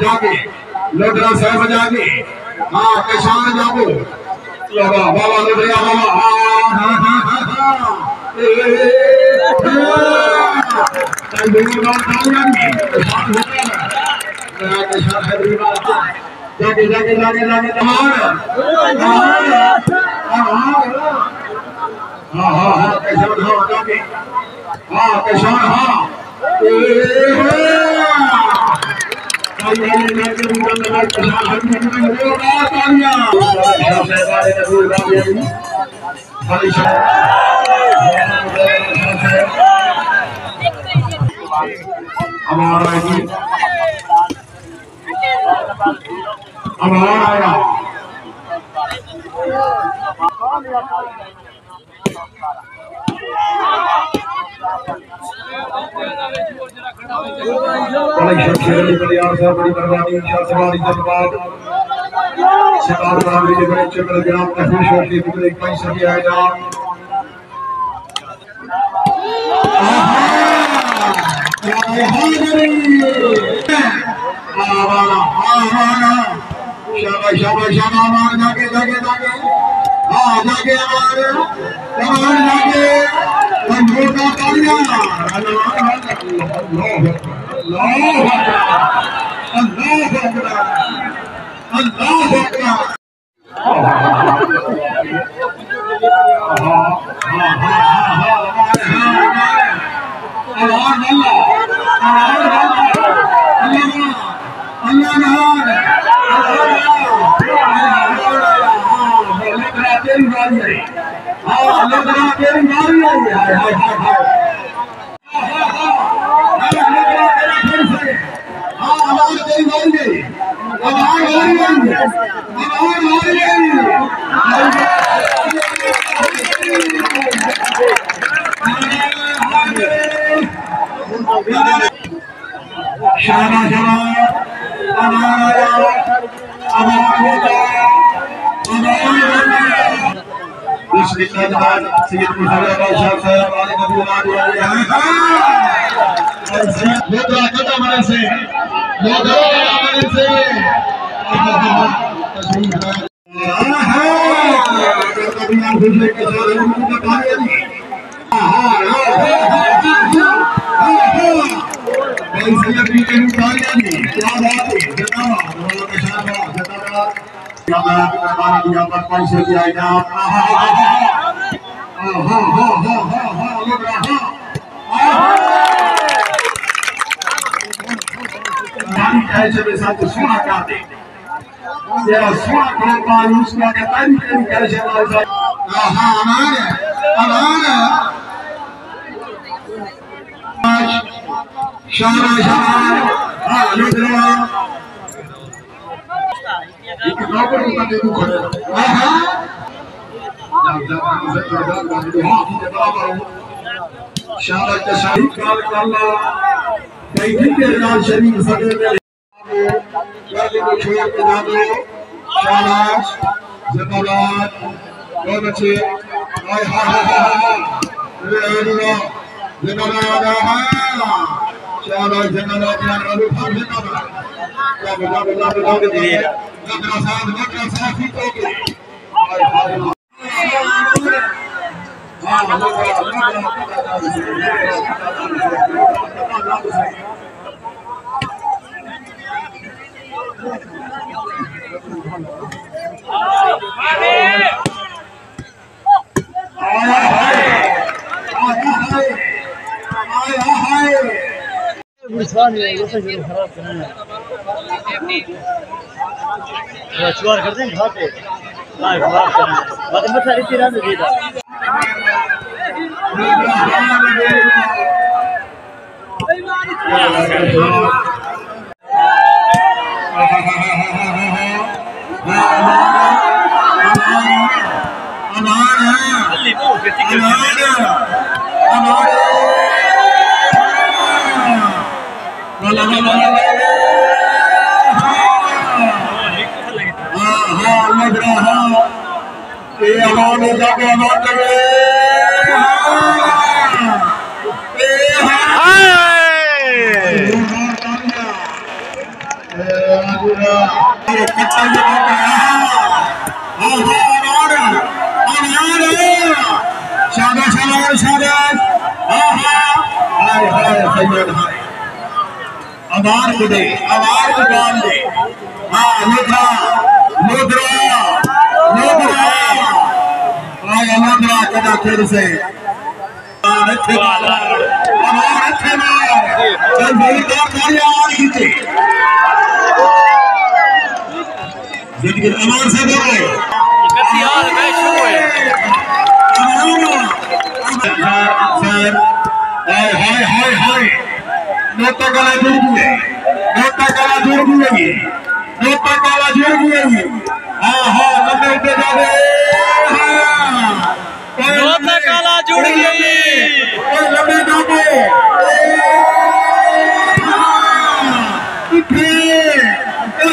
जागे लोटरा साहब जागे हाँ किसान जागो बाबा बाबा लोटरा बाबा जागे जागे जागे जागे हाँ हाँ हाँ किसान हाँ जागे हाँ किसान हाँ बड़ी बर्बादी सवारी जज्बात सरकार बराबरी के बड़े चक्र जनाब महफूज होती है एक पैसा भी आएगा शाबाश शाबाश शाबाश जाके जाके जाके हाँ जाके हमारे जाके बंधुओं का तालियां छुआर कर देंगे घाटे बात मत इतनी रात दे ये हमारे जाके बात आवार को दे, आवार को डाल दे। हाँ मुद्रा, मुद्रा, मुद्रा। आया मुद्रा कदा फिर से। आवार अच्छे मार, चल भाई तो कार्य आवार खींचे। जिनके आवार से बोले। इकतीस मैच शुरू है। सर, हाय हाय हाय हाय। नोटा काला जुड़ गए, नोटा काला जुड़ गए, नोटा काला जुड़ गए। हाँ हाँ लंबे उठे जा रहे। नोटा काला जुड़ गई। लंबे जाके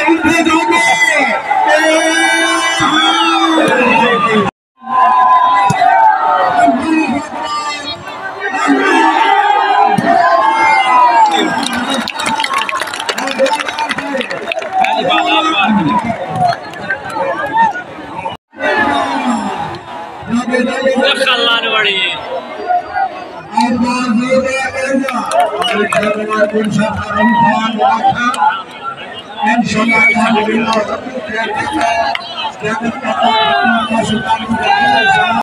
उठे जाके इंशाल्लाह